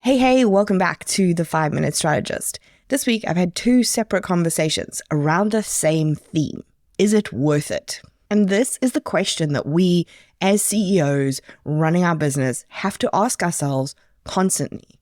Hey, welcome back to the 5-Minute Strategist. This week, I've had two separate conversations around the same theme. Is it worth it? And this is the question that we, as CEOs running our business, have to ask ourselves constantly.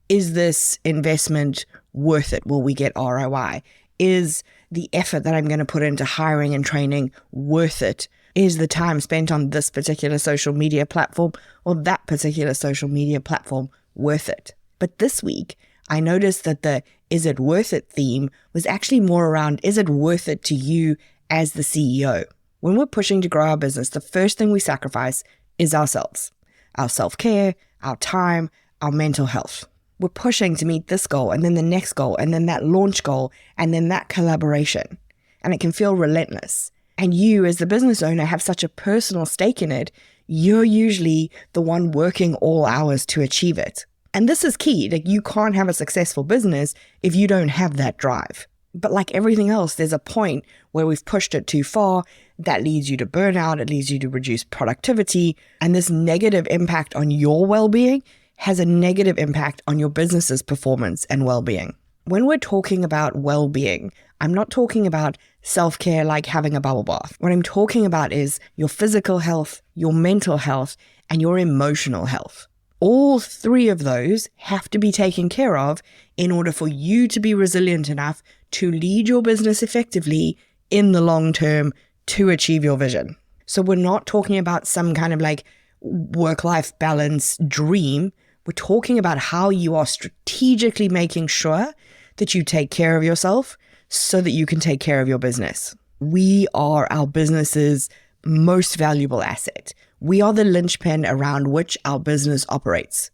Is this investment worth it? Will we get ROI? Is the effort that I'm going to put into hiring and training worth it? Is the time spent on this particular social media platform or that particular social media platform worth it? But this week, I noticed that the is it worth it theme was actually more around, is it worth it to you as the CEO? When we're pushing to grow our business, the first thing we sacrifice is ourselves, our self-care, our time, our mental health. We're pushing to meet this goal and then the next goal and then that launch goal and then that collaboration. And it can feel relentless. And you as the business owner have such a personal stake in it, you're usually the one working all hours to achieve it. And this is key. Like, you can't have a successful business if you don't have that drive. But like everything else, there's a point where we've pushed it too far. That leads you to burnout. It leads you to reduce productivity. And this negative impact on your well-being has a negative impact on your business's performance and well-being. When we're talking about well-being, I'm not talking about self-care like having a bubble bath. What I'm talking about is your physical health, your mental health, and your emotional health. All three of those have to be taken care of in order for you to be resilient enough to lead your business effectively in the long term to achieve your vision. So we're not talking about some kind of like work-life balance dream. We're talking about how you are strategically making sure that you take care of yourself so that you can take care of your business. We are our business's most valuable asset. We are the linchpin around which our business operates.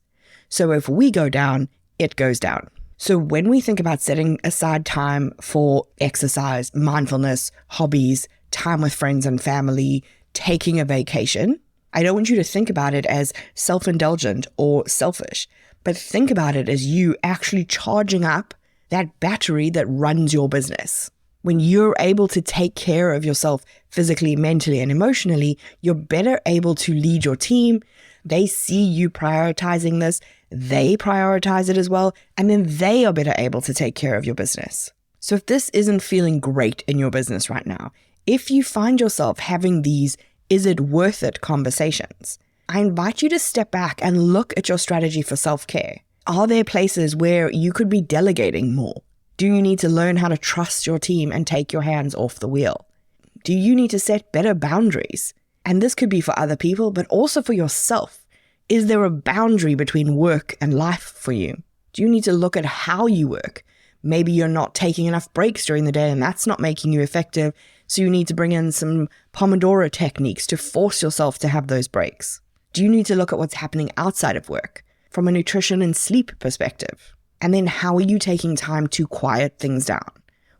So if we go down, it goes down. So when we think about setting aside time for exercise, mindfulness, hobbies, time with friends and family, taking a vacation, I don't want you to think about it as self-indulgent or selfish, but think about it as you actually charging up that battery that runs your business. When you're able to take care of yourself physically, mentally, and emotionally, you're better able to lead your team. They see you prioritizing this, they prioritize it as well, and then they are better able to take care of your business. So if this isn't feeling great in your business right now, if you find yourself having these is it worth it conversations, I invite you to step back and look at your strategy for self-care. Are there places where you could be delegating more? Do you need to learn how to trust your team and take your hands off the wheel? Do you need to set better boundaries? And this could be for other people, but also for yourself. Is there a boundary between work and life for you? Do you need to look at how you work? Maybe you're not taking enough breaks during the day and that's not making you effective. So you need to bring in some Pomodoro techniques to force yourself to have those breaks. Do you need to look at what's happening outside of work from a nutrition and sleep perspective? And then how are you taking time to quiet things down?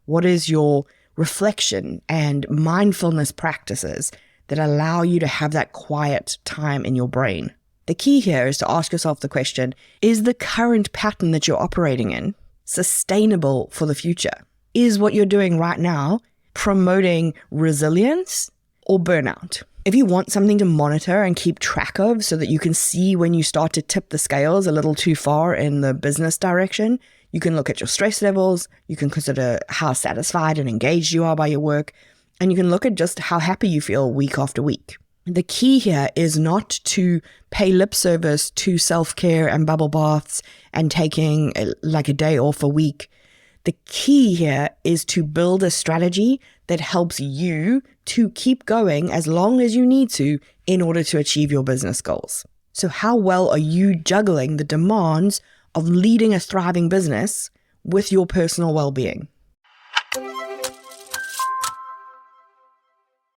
What is your reflection and mindfulness practices that allow you to have that quiet time in your brain? The key here is to ask yourself the question, is the current pattern that you're operating in sustainable for the future? Is what you're doing right now promoting resilience or burnout? If you want something to monitor and keep track of so that you can see when you start to tip the scales a little too far in the business direction, you can look at your stress levels, you can consider how satisfied and engaged you are by your work, and you can look at just how happy you feel week after week. The key here is not to pay lip service to self-care and bubble baths and taking like a day off a week. The key here is to build a strategy that helps you to keep going as long as you need to in order to achieve your business goals. So how well are you juggling the demands of leading a thriving business with your personal well-being?